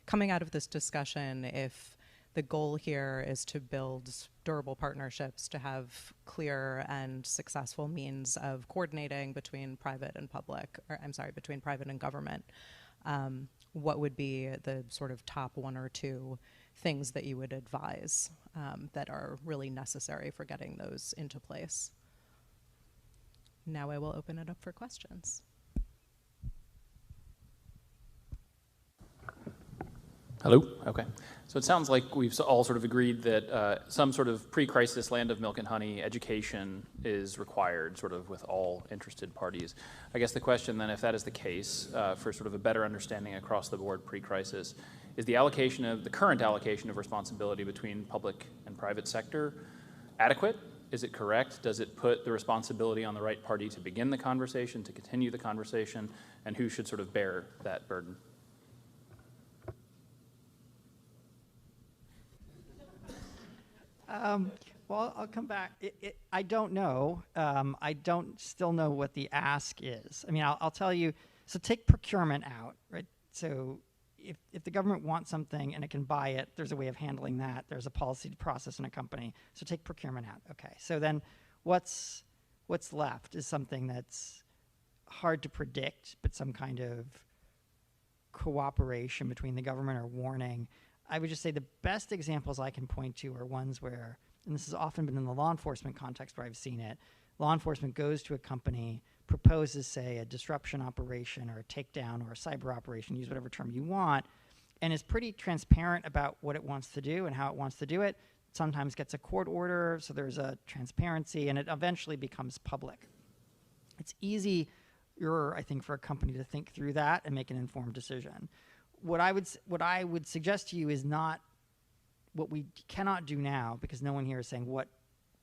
Speaker 2: coming out of this discussion, if the goal here is to build durable partnerships, to have clear and successful means of coordinating between private and between private and government. What would be the sort of top one or two things that you would advise that are really necessary for getting those into place? Now I will open it up for questions.
Speaker 6: Hello? Okay. So it sounds like we've all sort of agreed that some sort of pre-crisis land of milk and honey education is required sort of with all interested parties. I guess the question then, if that is the case, for sort of a better understanding across the board pre-crisis, is the current allocation of responsibility between public and private sector adequate? Is it correct? Does it put the responsibility on the right party to begin the conversation, to continue the conversation, and who should sort of bear that burden?
Speaker 3: Well, I'll come back. I don't know. I don't still know what the ask is. I mean, I'll tell you. So take procurement out, right? So if the government wants something and it can buy it, there's a way of handling that. There's a policy process in a company. So take procurement out. Okay. So then what's left is something that's hard to predict, but some kind of cooperation between the government or warning. I would just say the best examples I can point to are ones where, and this has often been in the law enforcement context where I've seen it, law enforcement goes to a company, proposes, say, a disruption operation or a takedown or a cyber operation, use whatever term you want, and is pretty transparent about what it wants to do and how it wants to do it. Sometimes gets a court order, so there's a transparency, and it eventually becomes public. It's easier, I think, for a company to think through that and make an informed decision. What I would suggest to you is not what we cannot do now, because no one here is saying what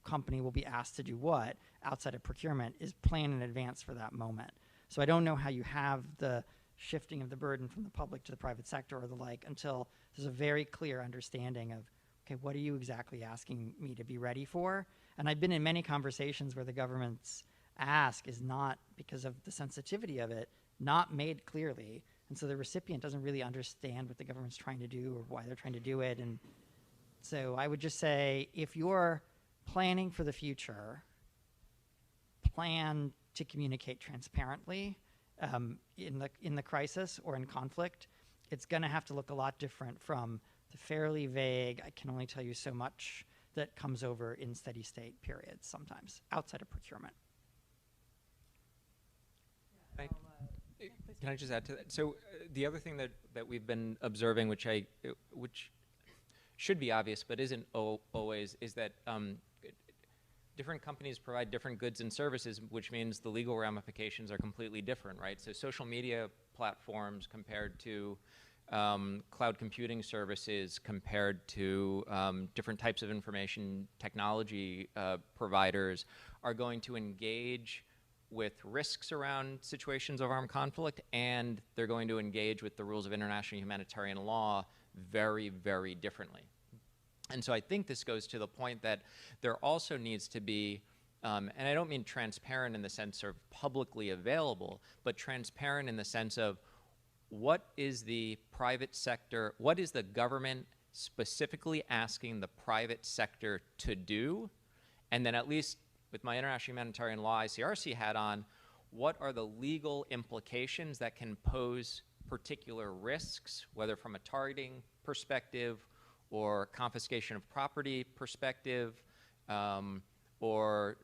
Speaker 3: company will be asked to do what outside of procurement, is plan in advance for that moment. So I don't know how you have the shifting of the burden from the public to the private sector or the like until there's a very clear understanding of, okay, what are you exactly asking me to be ready for? And I've been in many conversations where the government's ask is not, because of the sensitivity of it, not made clearly. And so the recipient doesn't really understand what the government's trying to do or why they're trying to do it. And so I would just say, if you're planning for the future, plan to communicate transparently in the crisis or in conflict. It's going to have to look a lot different from the fairly vague, I can only tell you so much, that comes over in steady state periods sometimes outside of procurement.
Speaker 5: Can I just add to that? So the other thing that we've been observing, which should be obvious but isn't always, is that different companies provide different goods and services, which means the legal ramifications are completely different, right? So social media platforms compared to cloud computing services compared to different types of information technology providers are going to engage with risks around situations of armed conflict, and they're going to engage with the rules of international humanitarian law very, very differently. And so I think this goes to the point that there also needs to be, and I don't mean transparent in the sense of publicly available, but transparent in the sense of what is the private sector, what is the government specifically asking the private sector to do, and then at least with my international humanitarian law ICRC hat on, what are the legal implications that can pose particular risks, whether from a targeting perspective or confiscation of property perspective or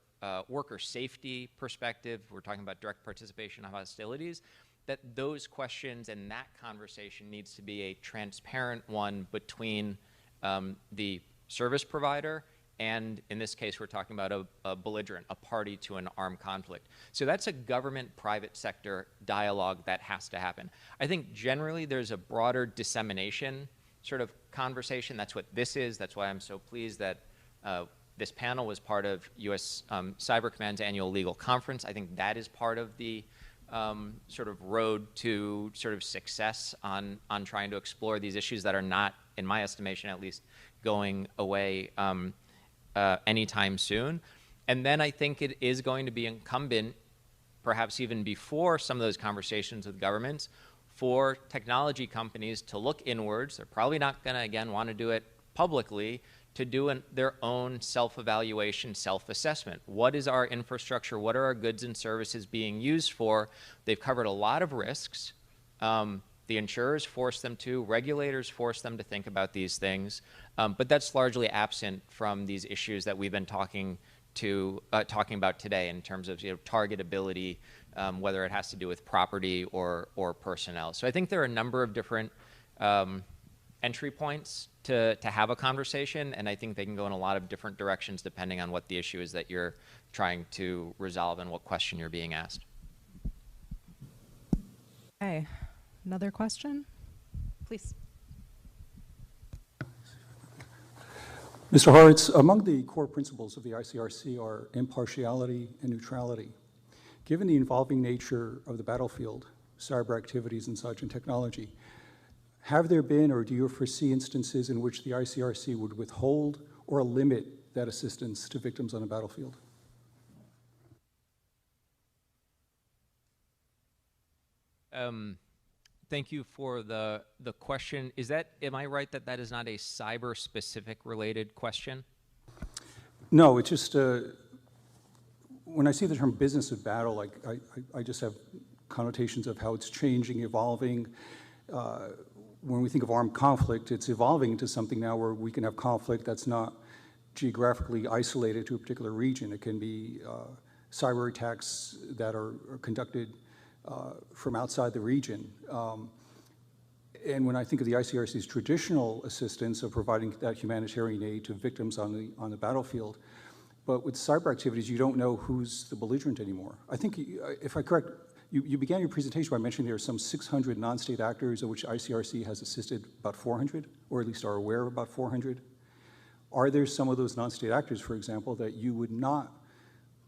Speaker 5: worker safety perspective. We're talking about direct participation in hostilities. That those questions and that conversation needs to be a transparent one between the service provider and, in this case, we're talking about a belligerent, a party to an armed conflict. So that's a government-private sector dialogue that has to happen. I think generally there's a broader dissemination sort of conversation. That's what this is. That's why I'm so pleased that this panel was part of U.S. Cyber Command's annual legal conference. I think that is part of the sort of road to sort of success on trying to explore these issues that are not, in my estimation at least, going away anytime soon. And then I think it is going to be incumbent, perhaps even before some of those conversations with governments, for technology companies to look inwards. They're probably not going to, again, want to do it publicly, to do their own self-evaluation, self-assessment. What is our infrastructure? What are our goods and services being used for? They've covered a lot of risks. The insurers force them to, regulators force them to think about these things, but that's largely absent from these issues that we've been talking about today in terms of targetability, whether it has to do with property or personnel. So I think there are a number of different entry points to have a conversation, and I think they can go in a lot of different directions depending on what the issue is that you're trying to resolve and what question you're being asked.
Speaker 2: Okay, another question, please.
Speaker 7: Mr. Horowitz, among the core principles of the ICRC are impartiality and neutrality. Given the evolving nature of the battlefield, cyber activities and such, and technology, have there been or do you foresee instances in which the ICRC would withhold or limit that assistance to victims on the battlefield?
Speaker 5: Thank you for the question. Is that, am I right that that is not a cyber-specific related question?
Speaker 7: No, it's just, when I see the term business of battle, like I just have connotations of how it's changing, evolving. When we think of armed conflict, it's evolving into something now where we can have conflict that's not geographically isolated to a particular region. It can be cyber attacks that are conducted from outside the region. And when I think of the ICRC's traditional assistance of providing that humanitarian aid to victims on the battlefield, but with cyber activities, you don't know who's the belligerent anymore. I think, if I correct, you began your presentation by mentioning there are some 600 non-state actors of which ICRC has assisted about 400, or at least are aware of about 400. Are there some of those non-state actors, for example, that you would not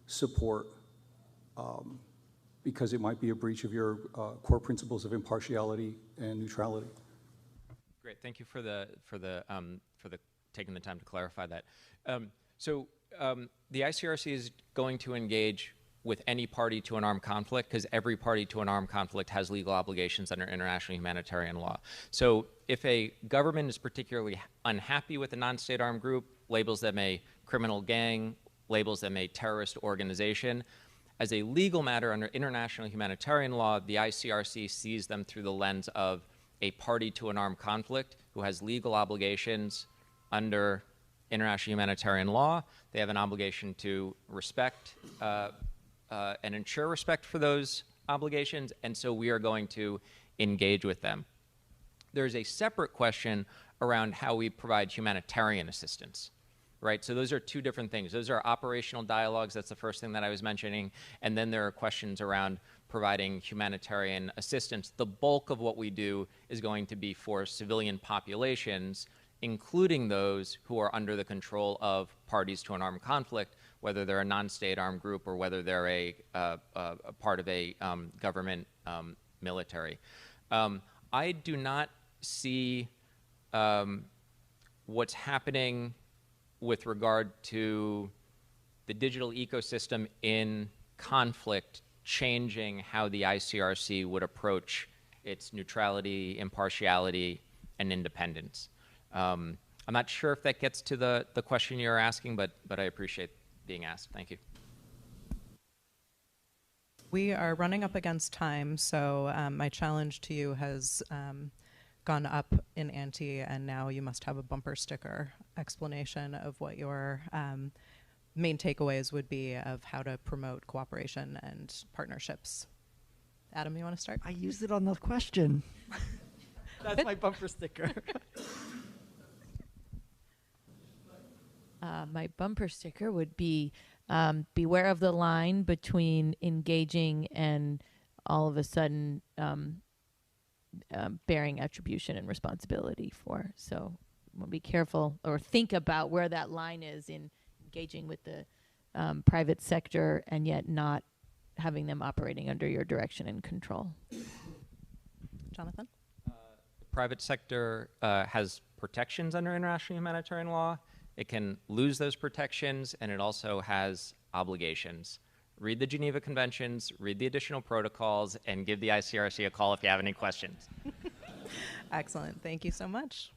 Speaker 7: support because it might be a breach of your core principles of impartiality and neutrality?
Speaker 5: Great, thank you for the taking the time to clarify that. The ICRC is going to engage with any party to an armed conflict because every party to an armed conflict has legal obligations under international humanitarian law. So if a government is particularly unhappy with a non-state armed group, labels them a criminal gang, labels them a terrorist organization, as a legal matter under international humanitarian law, the ICRC sees them through the lens of a party to an armed conflict who has legal obligations under international humanitarian law. They have an obligation to respect and ensure respect for those obligations, and so we are going to engage with them. There's a separate question around how we provide humanitarian assistance, right? So those are two different things. Those are operational dialogues, that's the first thing that I was mentioning, and then there are questions around providing humanitarian assistance. The bulk of what we do is going to be for civilian populations, including those who are under the control of parties to an armed conflict, whether they're a non-state armed group or whether they're a part of a government military. I do not see what's happening with regard to the digital ecosystem in conflict changing how the ICRC would approach its neutrality, impartiality, and independence. I'm not sure if that gets to the question you're asking, but I appreciate being asked. Thank you.
Speaker 2: We are running up against time, so my challenge to you has gone up in ante, and now you must have a bumper sticker explanation of what your main takeaways would be of how to promote cooperation and partnerships. Adam, you want to start?
Speaker 3: I used it on the question. That's my bumper sticker.
Speaker 4: My bumper sticker would be beware of the line between engaging and all of a sudden bearing attribution and responsibility for. So we'll be careful or think about where that line is in engaging with the private sector and yet not having them operating under your direction and control.
Speaker 2: Johnathan?
Speaker 5: The private sector has protections under international humanitarian law. It can lose those protections, and it also has obligations. Read the Geneva Conventions, read the additional protocols, and give the ICRC a call if you have any questions.
Speaker 2: Excellent. Thank you so much.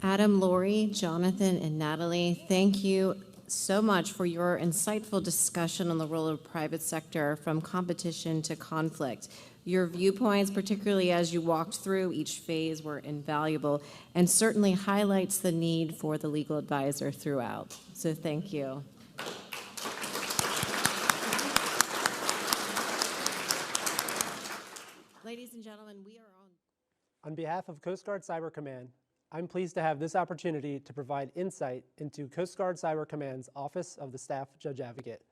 Speaker 1: Adam, Laurie, Johnathan, and Natalie, thank you so much for your insightful discussion on the role of private sector from competition to conflict. Your viewpoints, particularly as you walked through each phase, were invaluable and certainly highlights the need for the legal advisor throughout. So thank you. Ladies and gentlemen, we are on
Speaker 8: On behalf of Coast Guard Cyber Command, I'm pleased to have this opportunity to provide insight into Coast Guard Cyber Command's Office of the Staff Judge Advocate.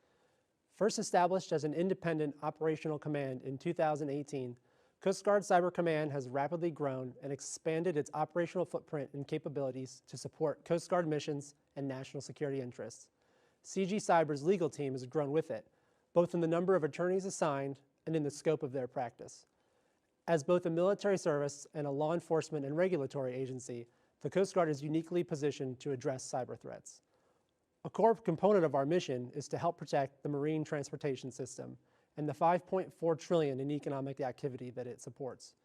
Speaker 8: First established as an independent operational command in 2018, Coast Guard Cyber Command has rapidly grown and expanded its operational footprint and capabilities to support Coast Guard missions and national security interests. CG Cyber's legal team has grown with it, both in the number of attorneys assigned and in the scope of their practice. As both a military service and a law enforcement and regulatory agency, the Coast Guard is uniquely positioned to address cyber threats. A core component of our mission is to help protect the marine transportation system and the $5.4 trillion in economic activity that it supports.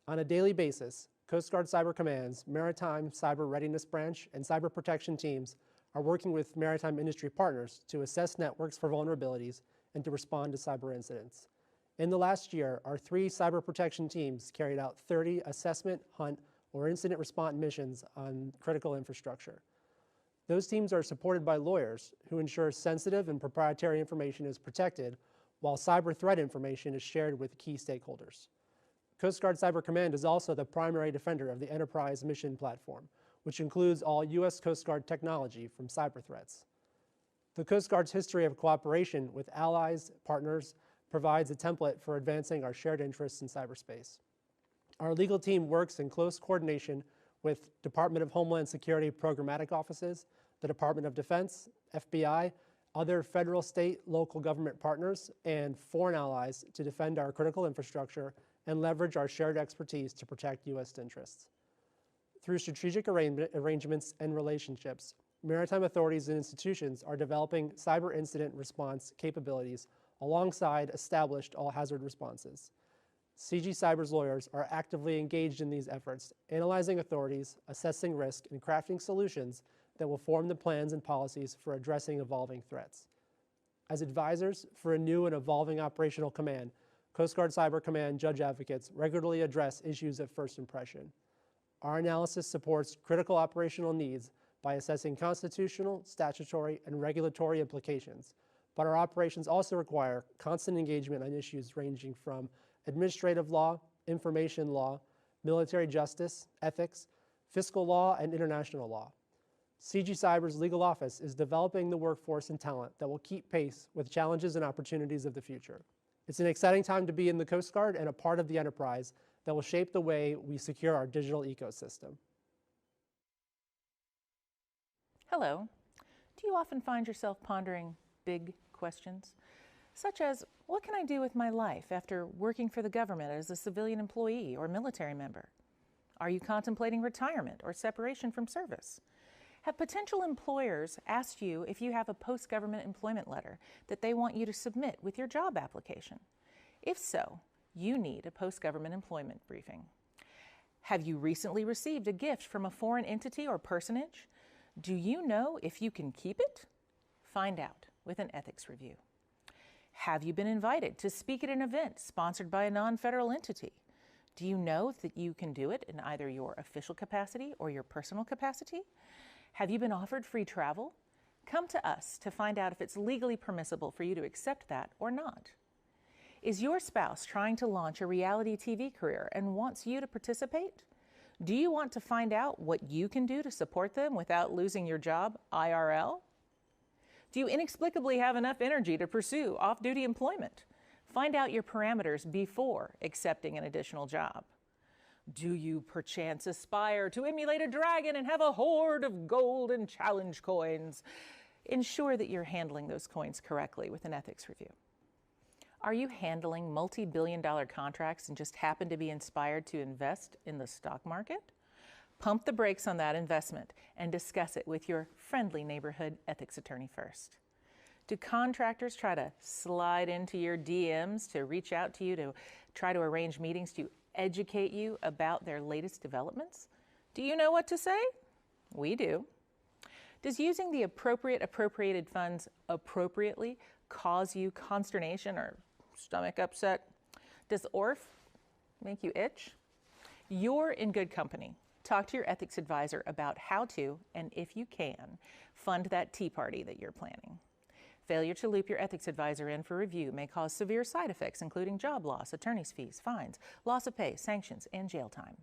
Speaker 8: On a daily basis, Coast Guard Cyber Command's Maritime Cyber Readiness Branch and cyber protection teams are working with maritime industry partners to assess networks for vulnerabilities and to respond to cyber incidents. In the last year, our 3 cyber protection teams carried out 30 assessment, hunt, or incident response missions on critical infrastructure. Those teams are supported by lawyers who ensure sensitive and proprietary information is protected while cyber threat information is shared with key stakeholders. Coast Guard Cyber Command is also the primary defender of the Enterprise Mission Platform, which includes all U.S. Coast Guard technology from cyber threats. The Coast Guard's history of cooperation with allies, partners, provides a template for advancing our shared interests in cyberspace. Our legal team works in close coordination with Department of Homeland Security programmatic offices, the Department of Defense, FBI, other federal, state, local government partners, and foreign allies to defend our critical infrastructure and leverage our shared expertise to protect U.S. interests. Through strategic arrangements and relationships, maritime authorities and institutions are developing cyber incident response capabilities alongside established all-hazard responses. CG Cyber's lawyers are actively engaged in these efforts, analyzing authorities, assessing risk, and crafting solutions that will form the plans and policies for addressing evolving threats. As advisors for a new and evolving operational command, Coast Guard Cyber Command Judge Advocates regularly address issues of first impression. Our analysis supports critical operational needs by assessing constitutional, statutory, and regulatory implications, but our operations also require constant engagement on issues ranging from administrative law, information law, military justice, ethics, fiscal law, and international law. CG Cyber's legal office is developing the workforce and talent that will keep pace with challenges and opportunities of the future. It's an exciting time to be in the Coast Guard and a part of the enterprise that will shape the way we secure our digital ecosystem.
Speaker 9: Hello. Do you often find yourself pondering big questions, such as, what can I do with my life after working for the government as a civilian employee or military member? Are you contemplating retirement or separation from service? Have potential employers asked you if you have a post-government employment letter that they want you to submit with your job application? If so, you need a post-government employment briefing. Have you recently received a gift from a foreign entity or personage? Do you know if you can keep it? Find out with an ethics review. Have you been invited to speak at an event sponsored by a non-federal entity? Do you know that you can do it in either your official capacity or your personal capacity? Have you been offered free travel? Come to us to find out if it's legally permissible for you to accept that or not. Is your spouse trying to launch a reality TV career and wants you to participate? Do you want to find out what you can do to support them without losing your job IRL? Do you inexplicably have enough energy to pursue off-duty employment? Find out your parameters before accepting an additional job. Do you perchance aspire to emulate a dragon and have a hoard of gold and challenge coins? Ensure that you're handling those coins correctly with an ethics review. Are you handling multi-billion-dollar contracts and just happen to be inspired to invest in the stock market? Pump the brakes on that investment and discuss it with your friendly neighborhood ethics attorney first. Do contractors try to slide into your DMs to reach out to you to try to arrange meetings to educate you about their latest developments? Do you know what to say? We do. Does using the appropriated funds appropriately cause you consternation or stomach upset? Does ORF make you itch? You're in good company. Talk to your ethics advisor about how to, and if you can, fund that tea party that you're planning. Failure to loop your ethics advisor in for review may cause severe side effects, including job loss, attorney's fees, fines, loss of pay, sanctions, and jail time.